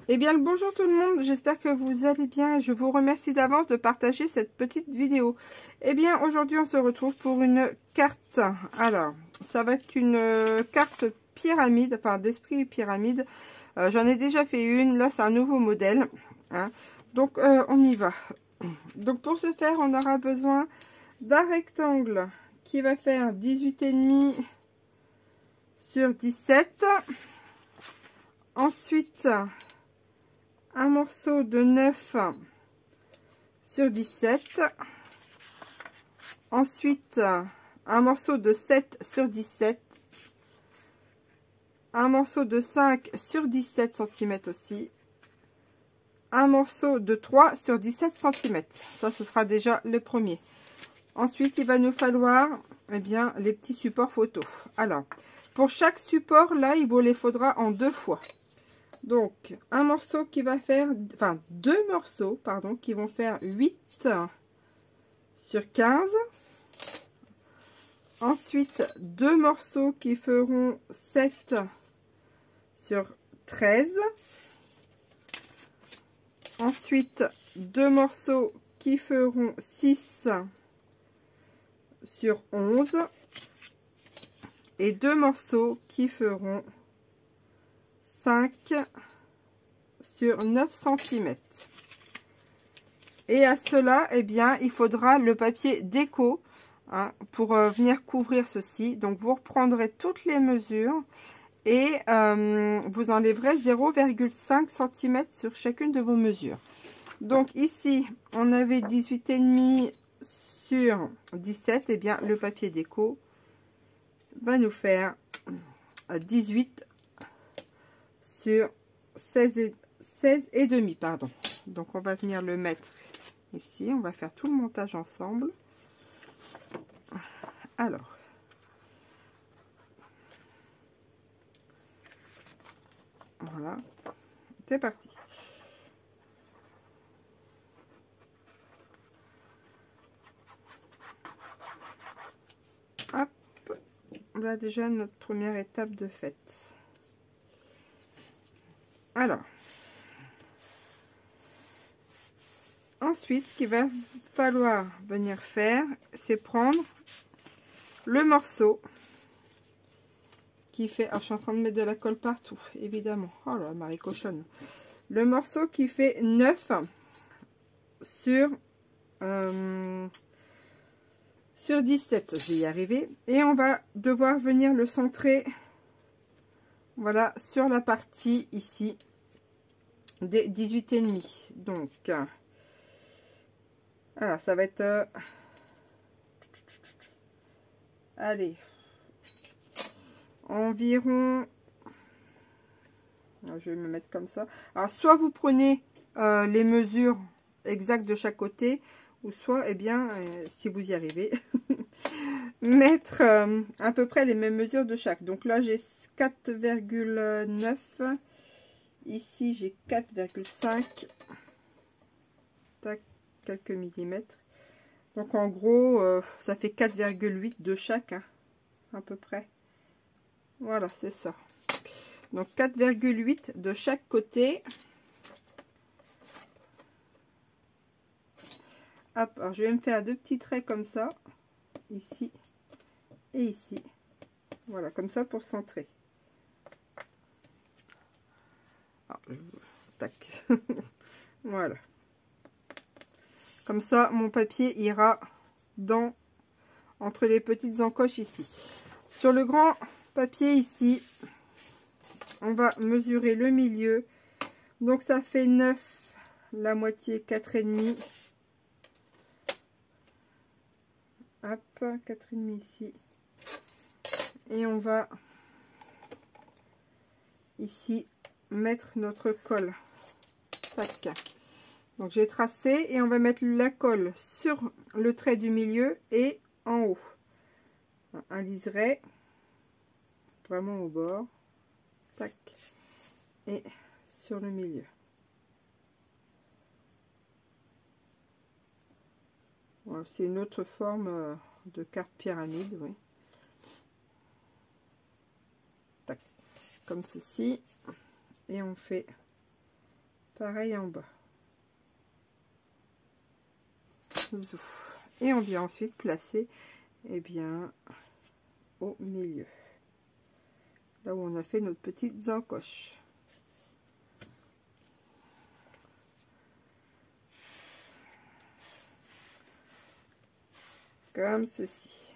Eh bien, le bonjour tout le monde, j'espère que vous allez bien. Je vous remercie d'avance de partager cette petite vidéo. Eh bien, aujourd'hui, on se retrouve pour une carte. Alors, ça va être une carte pyramide, enfin d'esprit pyramide. J'en ai déjà fait une, là c'est un nouveau modèle. Hein. Donc, on y va. Donc, pour ce faire, on aura besoin d'un rectangle qui va faire 18,5 sur 17. Ensuite, un morceau de 9 sur 17. Ensuite, un morceau de 7 sur 17. Un morceau de 5 sur 17 cm aussi. Un morceau de 3 sur 17 cm. Ça, ce sera déjà le premier. Ensuite, il va nous falloir bien, les petits supports photos. Alors, pour chaque support, là, il vous les faudra en 2 fois. Donc, un morceau qui va faire, enfin, 2 morceaux, pardon, qui vont faire 8 sur 15. Ensuite, 2 morceaux qui feront 7 sur 13. Ensuite, 2 morceaux qui feront 6 sur 11. Et 2 morceaux qui feront 5 sur 9 cm. Et à cela, eh bien, il faudra le papier déco hein, pour venir couvrir ceci. Donc, vous reprendrez toutes les mesures et vous enlèverez 0,5 cm sur chacune de vos mesures. Donc, ici, on avait 18,5 sur 17. Eh bien, le papier déco va nous faire 18 sur 16 et demi, pardon. Donc on va venir le mettre ici, on va faire tout le montage ensemble. Alors, voilà, c'est parti. Hop, là déjà notre première étape de fait. Alors, ensuite, ce qu'il va falloir venir faire, c'est prendre le morceau qui fait... Alors, je suis en train de mettre de la colle partout, évidemment. Oh là, Marie cochonne. Le morceau qui fait 9 sur 17. Je vais y arriver. Et on va devoir venir le centrer, voilà, sur la partie ici des 18,5. Donc, alors, ça va être... allez, environ... je vais me mettre comme ça. Alors, soit vous prenez les mesures exactes de chaque côté, ou soit, eh bien, si vous y arrivez, mettre à peu près les mêmes mesures de chaque. Donc là, j'ai 4,9. Ici, j'ai 4,5. Tac, quelques millimètres. Donc, en gros, ça fait 4,8 de chaque, hein, à peu près. Voilà, c'est ça. Donc 4,8 de chaque côté. Hop, alors je vais me faire 2 petits traits comme ça, ici et ici. Voilà, comme ça pour centrer. Alors, tac. Voilà. Comme ça, mon papier ira entre les petites encoches ici. Sur le grand papier ici, on va mesurer le milieu. Donc ça fait 9, la moitié 4,5. Hop, 4,5 ici. Et on va ici mettre notre colle. Tac. Donc j'ai tracé et on va mettre la colle sur le trait du milieu et en haut. Un liseré vraiment au bord. Tac. Et sur le milieu. Voilà, c'est une autre forme de carte pyramide, oui. Tac. Comme ceci. Et on fait pareil en bas. Et on vient ensuite placer, eh bien, au milieu, là où on a fait notre petite encoche. Comme ceci.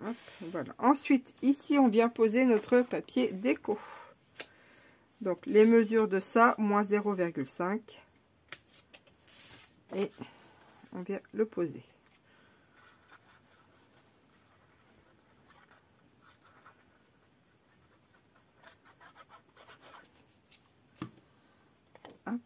Hop, voilà. Ensuite, ici, on vient poser notre papier déco. Donc, les mesures de ça, moins 0,5. Et on vient le poser. Hop.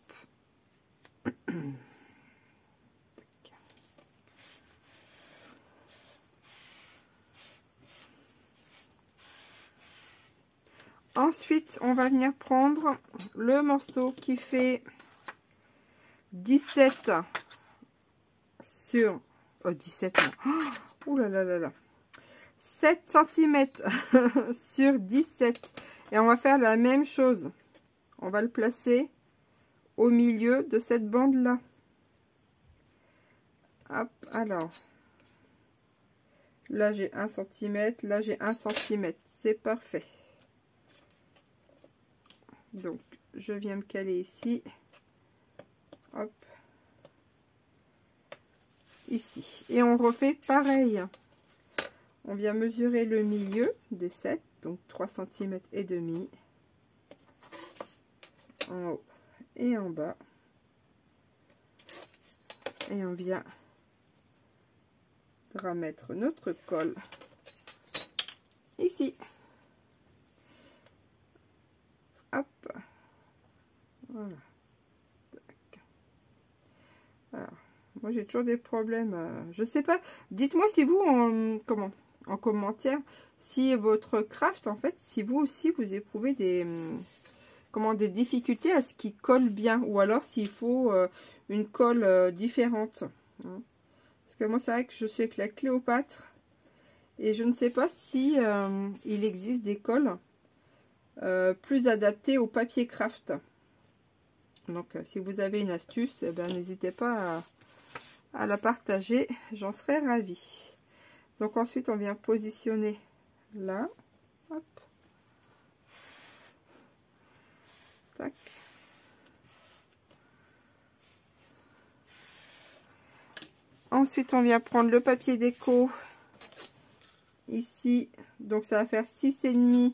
Ensuite, on va venir prendre le morceau qui fait 17 sur... Oh, 17, non. Oh là là là là. 7 cm sur 17. Et on va faire la même chose. On va le placer au milieu de cette bande-là. Hop, alors. Là, j'ai 1 cm. Là, j'ai 1 cm. C'est parfait. Donc, je viens me caler ici. Hop. Ici. Et on refait pareil. On vient mesurer le milieu des 7. Donc, 3 cm et demi. En haut et en bas. Et on vient remettre notre colle ici. Hop. Voilà. Tac. Alors, moi j'ai toujours des problèmes. Je sais pas. Dites-moi si vous, en commentaire, si votre craft, en fait, si vous aussi vous éprouvez des, des difficultés à ce qu'il colle bien, ou alors s'il faut une colle différente. Hein. Parce que moi c'est vrai que je suis avec la Cléopâtre et je ne sais pas si il existe des colles plus adaptées au papier craft. Donc si vous avez une astuce, eh ben, n'hésitez pas à la partager, j'en serais ravie. Donc ensuite on vient positionner là. Hop. Tac. Ensuite on vient prendre le papier déco ici, donc ça va faire 6,5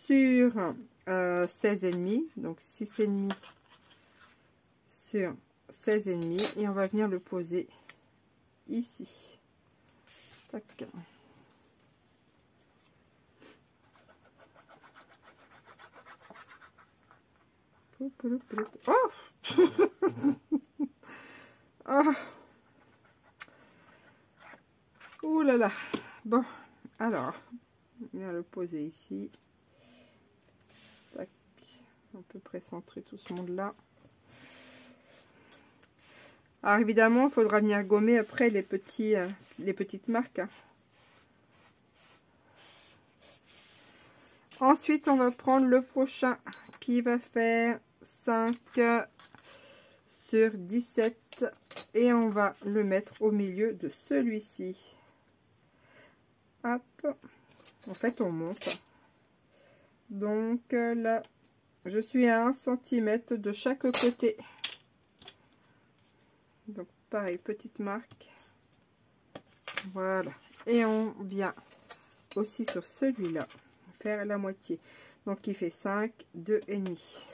sur 16,5, donc 6,5 sur 16,5, et on va venir le poser ici. Tac. Oh. Oh. Ouh là là. Bon, alors, on vient le poser ici. Tac. À peu près centrer tout ce monde-là. Alors évidemment, il faudra venir gommer après les petites marques. Hein. Ensuite, on va prendre le prochain qui va faire 5 sur 17 et on va le mettre au milieu de celui-ci. Hop, en fait on monte. Donc là, je suis à 1 cm de chaque côté. Donc pareil, petite marque. Voilà, et on vient aussi sur celui-là faire la moitié. Donc il fait 5, 2,5.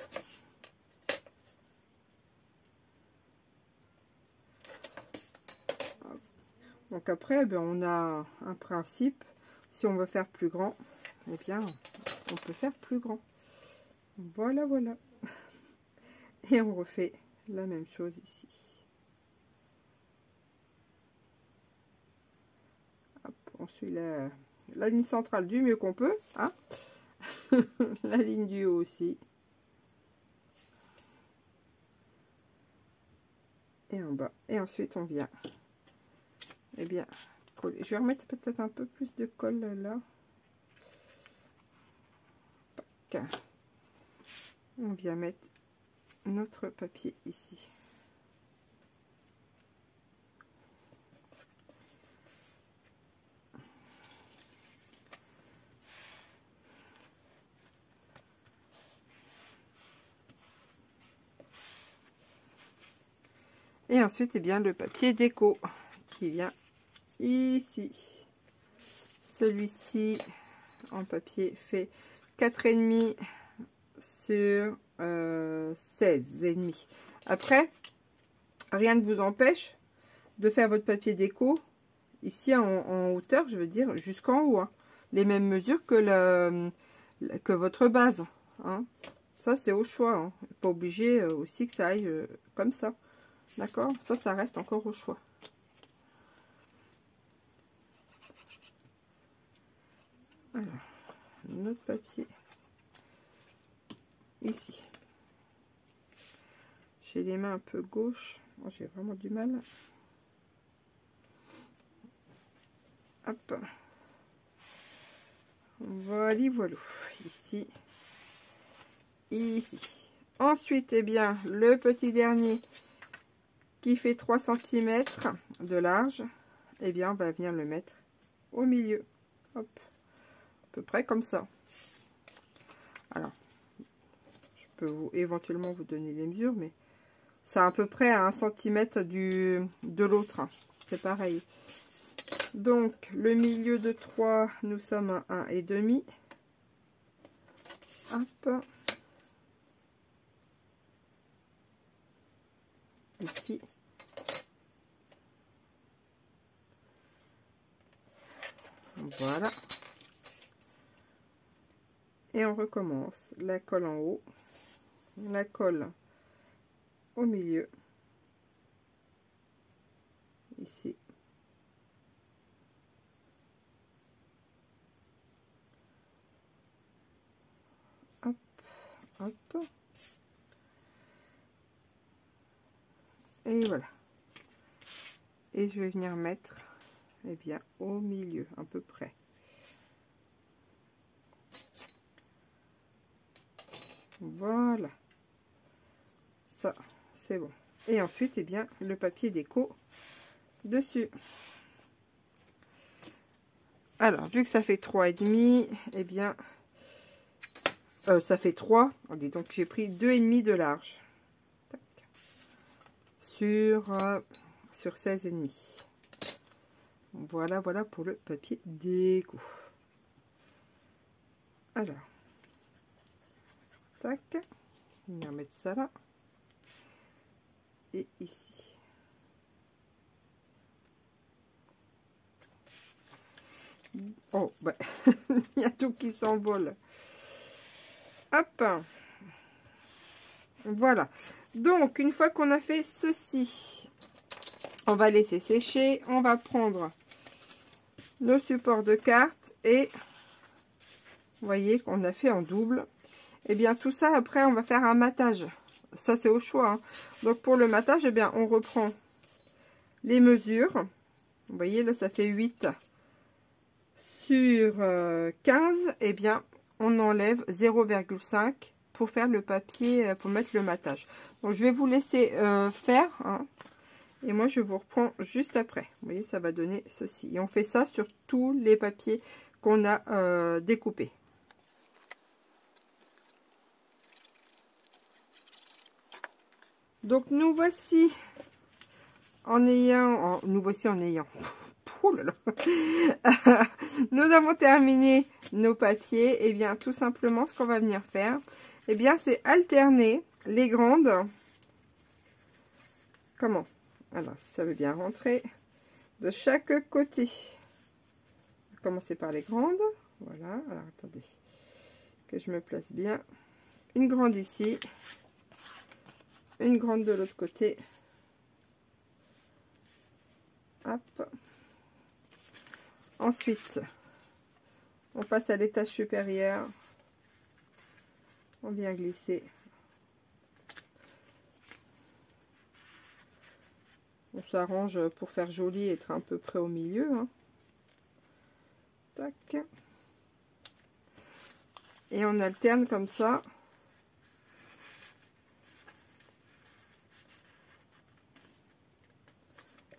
Donc après, ben, on a un principe. Si on veut faire plus grand, eh bien, on peut faire plus grand. Voilà, voilà. Et on refait la même chose ici. Hop, on suit la ligne centrale du mieux qu'on peut. Hein. La ligne du haut aussi. Et en bas. Et ensuite, on vient... Eh bien, coller. Je vais remettre peut-être un peu plus de colle là. On vient mettre notre papier ici. Et ensuite, eh bien, le papier déco qui vient ici. Celui-ci en papier fait 4,5 sur 16,5. Après, rien ne vous empêche de faire votre papier déco ici en hauteur, je veux dire, jusqu'en haut. Hein. Les mêmes mesures que, que votre base. Hein. Ça, c'est au choix. Hein. Pas obligé aussi que ça aille comme ça. D'accord? Ça reste encore au choix. Alors, notre papier ici. J'ai les mains un peu gauche. Oh, j'ai vraiment du mal. Hop. Voilà, voilà. Ici. Ici. Ensuite, eh bien, le petit dernier qui fait 3 cm de large, eh bien, on va venir le mettre au milieu. Hop. À peu près comme ça. Alors, je peux éventuellement vous donner les mesures, mais c'est à peu près à 1 cm de l'autre. C'est pareil. Donc, le milieu de 3, nous sommes à 1,5. Hop. Ici. Voilà. Et on recommence. La colle en haut. La colle au milieu. Ici. Hop. Hop. Et voilà. Et je vais venir mettre, eh bien, au milieu, à peu près. Voilà. Ça, c'est bon. Et ensuite, eh bien, le papier déco dessus. Alors, vu que ça fait 3,5, eh bien, ça fait 3. Donc, j'ai pris 2,5 de large. Tac. Sur 16,5. Voilà, voilà pour le papier déco. Alors, tac, on va mettre ça là. Et ici. Oh, bah, il y a tout qui s'envole. Hop. Voilà. Donc, une fois qu'on a fait ceci, on va laisser sécher. On va prendre nos supports de cartes et vous voyez qu'on a fait en double. Et bien, tout ça, après, on va faire un matage. Ça, c'est au choix. Hein. Donc, pour le matage, eh bien, on reprend les mesures. Vous voyez, là, ça fait 8 sur 15. Eh bien, on enlève 0,5 pour faire le papier, pour mettre le matage. Donc, je vais vous laisser faire. Hein, et moi, je vous reprends juste après. Vous voyez, ça va donner ceci. Et on fait ça sur tous les papiers qu'on a découpés. Donc, nous voici en ayant... Oh là là. Nous avons terminé nos papiers. Et bien, tout simplement, ce qu'on va venir faire, et bien, c'est alterner les grandes. Comment? Alors, si ça veut bien rentrer de chaque côté. On va commencer par les grandes. Voilà. Alors, attendez que je me place bien. Une grande ici. Une grande de l'autre côté. Hop. Ensuite, on passe à l'étage supérieur. On vient glisser. On s'arrange pour faire joli et être un peu près au milieu. Hein. Tac. Et on alterne comme ça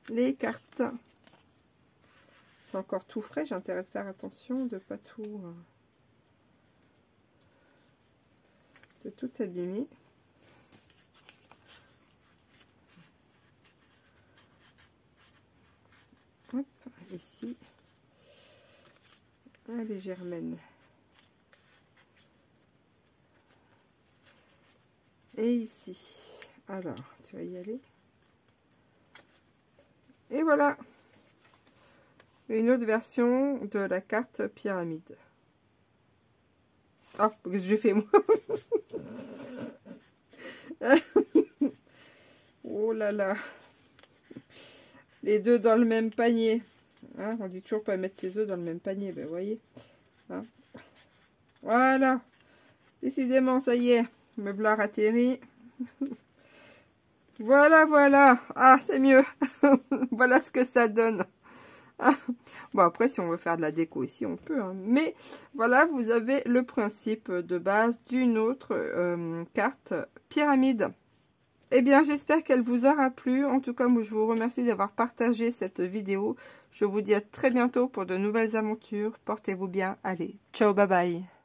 les cartes. C'est encore tout frais, j'ai intérêt de faire attention de pas tout abîmer. Hop, ici. Allez, Germaine. Et ici. Alors, tu vas y aller. Et voilà. Une autre version de la carte pyramide. Oh, qu'est-ce que j'ai fait moi? Oh là là. Les deux dans le même panier. Hein, on dit toujours pas mettre ses œufs dans le même panier. Ben, vous voyez. Hein, voilà. Décidément, ça y est. Me voilà atterri. Voilà, voilà. Ah, c'est mieux. Voilà ce que ça donne. Ah. Bon, après, si on veut faire de la déco ici, on peut. Hein. Mais voilà, vous avez le principe de base d'une autre carte pyramide. Eh bien, j'espère qu'elle vous aura plu. En tout cas, moi, je vous remercie d'avoir partagé cette vidéo. Je vous dis à très bientôt pour de nouvelles aventures. Portez-vous bien. Allez, ciao, bye bye.